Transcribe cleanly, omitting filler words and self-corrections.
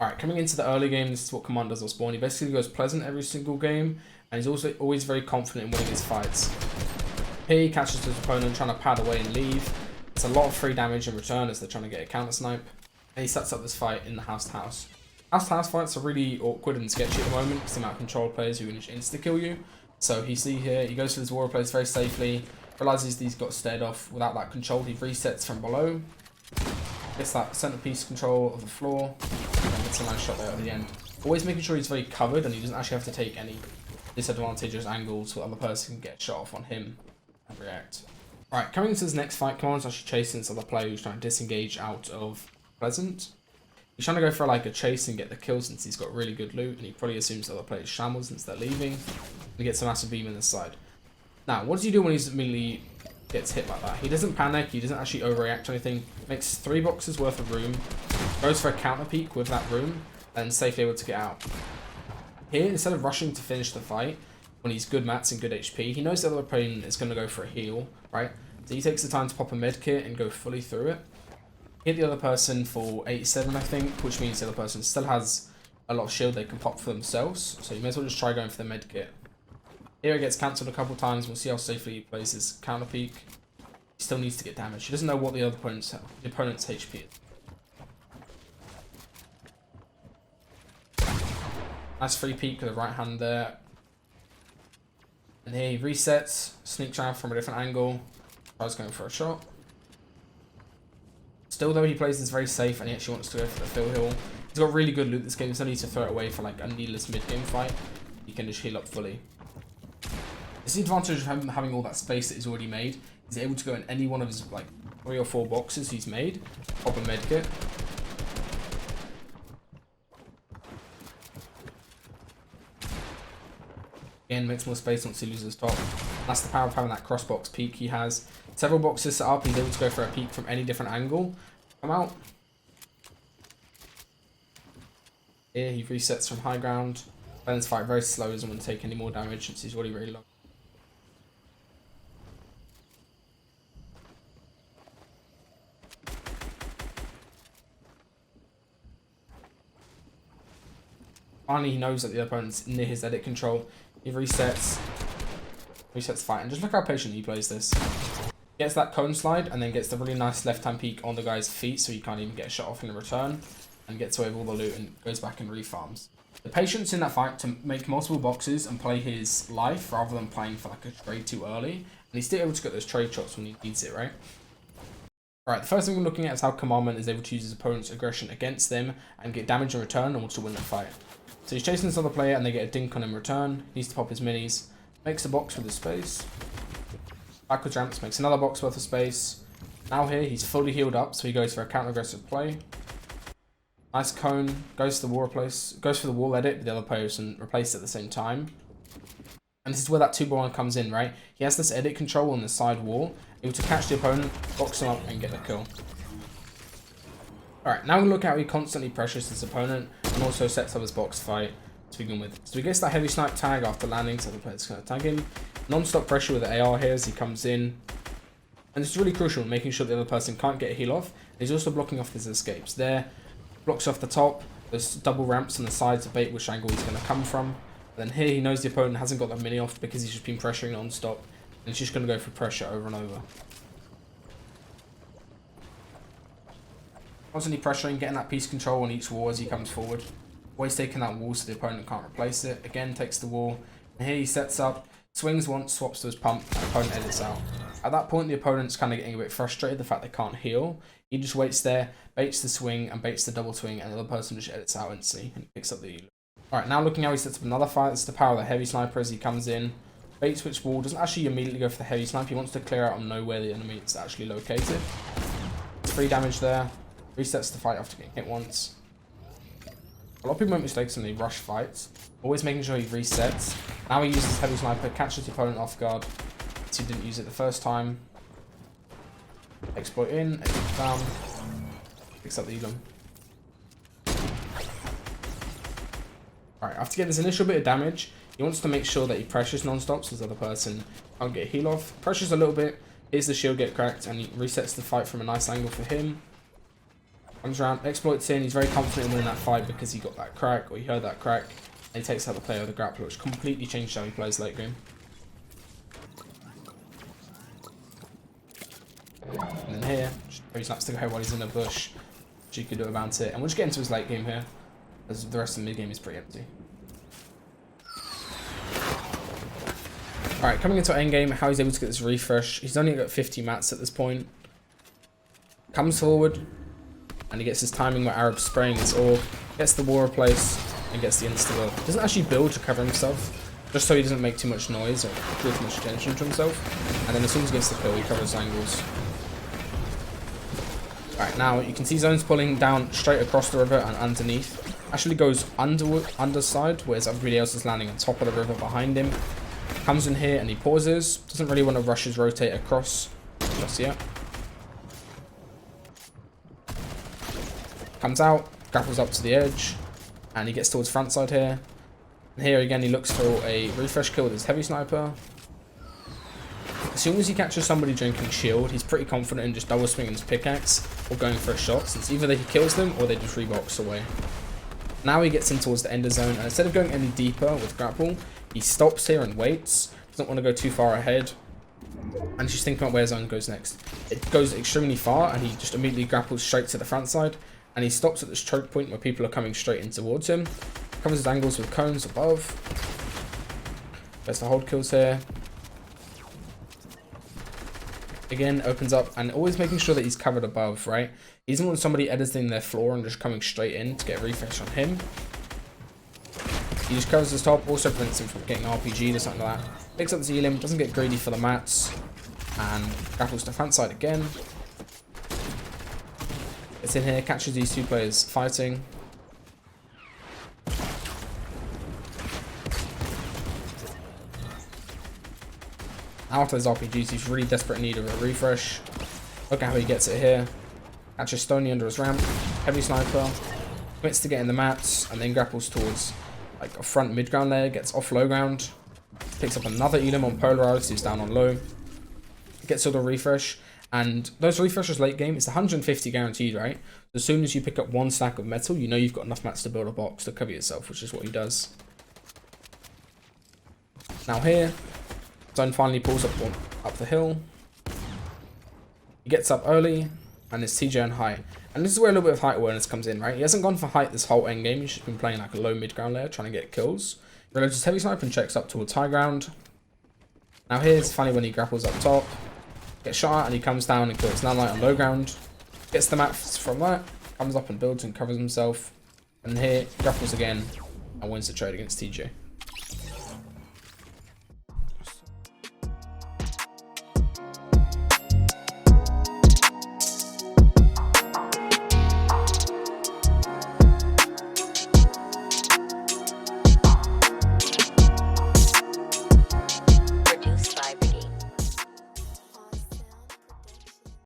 Alright, coming into the early game, this is what Command does on spawn. He basically goes pleasant every single game, and he's also always very confident in winning his fights. Here he catches his opponent trying to pad away and leave. It's a lot of free damage in return as they're trying to get a counter snipe. And he sets up this fight in the house to house. House to house fights are really awkward and sketchy at the moment because the amount of control players who can just insta-kill you. So he see here, he goes for this war plays very safely, realizes he's got stared off without that control. He resets from below, gets that centerpiece control of the floor, and gets a nice shot there at the end. Always making sure he's very covered and he doesn't actually have to take any disadvantageous angles so the other person can get shot off on him and react. Right, coming into this next fight, Command's actually chasing this other player who's trying to disengage out of Pleasant. He's trying to go for like a chase and get the kill since he's got really good loot, and he probably assumes the other player's shambles since they're leaving. He gets a massive beam in the side. Now, what does he do when he immediately gets hit like that? He doesn't panic, he doesn't actually overreact to anything. Makes 3 boxes worth of room, goes for a counter peek with that room, and safely able to get out. Here, instead of rushing to finish the fight, when he's good mats and good HP, he knows the other opponent is going to go for a heal, right? So he takes the time to pop a med kit and go fully through it. Hit the other person for 87, I think, which means the other person still has a lot of shield they can pop for themselves. So you may as well just try going for the med kit. Here it gets cancelled a couple times. We'll see how safely he plays his counter peek. He still needs to get damage. He doesn't know what the other opponent's HP is. Nice free peek with the right hand there. And here he resets, sneaks around from a different angle, tries going for a shot. Still though, he plays this very safe and he actually wants to go for the fill heal. He's got really good loot this game, so no need to throw it away for like a needless mid-game fight. He can just heal up fully. It's the advantage of him having all that space that he's already made. He's able to go in any one of his like 3 or 4 boxes he's made, pop a medkit. Again, makes more space once he loses top. That's the power of having that crossbox peek he has. Several boxes set up, he's able to go for a peek from any different angle. Come out. Here he resets from high ground. Ben's fight very slow, doesn't want to take any more damage since he's already really low. Finally, he knows that the opponent's near his edit control. He resets the fight, and just look how patient he plays this. Gets that cone slide and then gets the really nice left hand peek on the guy's feet so he can't even get a shot off in return, and gets away with all the loot and goes back and refarms. The patience in that fight to make multiple boxes and play his life rather than playing for like a trade too early, and he's still able to get those trade shots when he needs it, right? Alright, the first thing we're looking at is how Commandment is able to use his opponent's aggression against them and get damage in return and also win the fight. So he's chasing this other player and they get a dink on him in return. He needs to pop his minis. Makes a box with his space. Backwards ramps, makes another box worth of space. Now here, he's fully healed up, so he goes for a counter-aggressive play. Nice cone, goes for the wall edit, but the other player can replace it at the same time. And this is where that 2x1 comes in, right? He has this edit control on the side wall, able to catch the opponent, box him up, and get the kill. Alright, now we look at how he constantly pressures his opponent and also sets up his box fight to begin with. So he gets that heavy snipe tag after landing, so the player's going to tag him. Non-stop pressure with the AR here as he comes in. And it's really crucial, making sure the other person can't get a heal off. And he's also blocking off his escapes. There, blocks off the top. There's double ramps on the sides to bait which angle he's going to come from. And then here he knows the opponent hasn't got that mini off because he's just been pressuring non-stop. And he's just going to go for pressure over and over. Constantly pressuring, getting that piece control on each wall as he comes forward. Always taking that wall so the opponent can't replace it. Again, takes the wall. And here he sets up, swings once, swaps to his pump, and the opponent edits out. At that point, the opponent's kind of getting a bit frustrated, the fact they can't heal. He just waits there, baits the swing, and baits the double swing, and the other person just edits out instantly and picks up the heal. Alright, now looking how he sets up another fight. It's the power of the heavy sniper as he comes in. Bait switch wall, doesn't actually immediately go for the heavy snipe. He wants to clear out and know where the enemy is actually located. It's free damage there. Resets the fight after getting hit once. A lot of people make mistakes when they rush fights. Always making sure he resets. Now he uses heavy sniper, catches the opponent off guard. So he didn't use it the first time. Exploit in, exploit down. Picks up the Elam. Alright, after getting this initial bit of damage, he wants to make sure that he pressures non-stop so the other person can't get a heal off. Pressures a little bit. Here's the shield get cracked and he resets the fight from a nice angle for him. Comes around, exploits in. He's very confident in winning that fight because he got that crack, or he heard that crack. And he takes out the player with the grappler, which completely changed how he plays late game. And then here, he snaps to go while he's in a bush. Which you could do about it. And we'll just get into his late game here, as the rest of the mid game is pretty empty. Alright, coming into end game, how he's able to get this refresh. He's only got 50 mats at this point. Comes forward, and he gets his timing where Arab's spraying his orb, gets the wall replaced, and gets the insta-build. Doesn't actually build to cover himself, just so he doesn't make too much noise or draw too much attention to himself. And then as soon as he gets the kill, he covers angles. Alright, now you can see zones pulling down straight across the river and underneath. Actually goes underside, whereas everybody else is landing on top of the river behind him. Comes in here and he pauses. Doesn't really want to rush his rotate across just yet. Comes out, grapples up to the edge, and he gets towards front side here. And here again he looks for a refresh kill with his heavy sniper. As soon as he catches somebody drinking shield, he's pretty confident in just double swinging his pickaxe or going for a shot, since either he kills them or they just rebox away. Now he gets in towards the ender zone, and instead of going any deeper with grapple, he stops here and waits. Doesn't want to go too far ahead, and he's just thinking about where zone goes next. It goes extremely far, and he just immediately grapples straight to the front side, and he stops at this choke point where people are coming straight in towards him. Covers his angles with cones above. Gets the hold kills here. Again, opens up, and always making sure that he's covered above, right? He doesn't want somebody editing their floor and just coming straight in to get a refresh on him. He just covers his top, also prevents him from getting RPG'd or something like that. Picks up the Elim, doesn't get greedy for the mats, and grapples to front side again. Gets in here, catches these two players fighting. Now after those RPGs, he's really desperate in need of a refresh. Look at how he gets it here. Catches Stony under his ramp, heavy sniper, commits to getting the mats, and then grapples towards like a front mid ground layer, gets off low ground, picks up another Elim on polarized, he's down on low, gets all the refresh, and those refreshes late game, it's 150 guaranteed, right? So as soon as you pick up one stack of metal, you know you've got enough mats to build a box to cover yourself, which is what he does. Now here, Zone finally pulls up the hill. He gets up early, and it's TJ on height. And this is where a little bit of height awareness comes in, right? He hasn't gone for height this whole end game. He's just been playing like a low mid ground layer, trying to get kills. He reloads his heavy sniper and checks up towards high ground. Now here's finally when he grapples up top. Gets shot at and he comes down and kills Nanlight on low ground. Gets the mats from that. Comes up and builds and covers himself. And here, grapples again and wins the trade against TJ.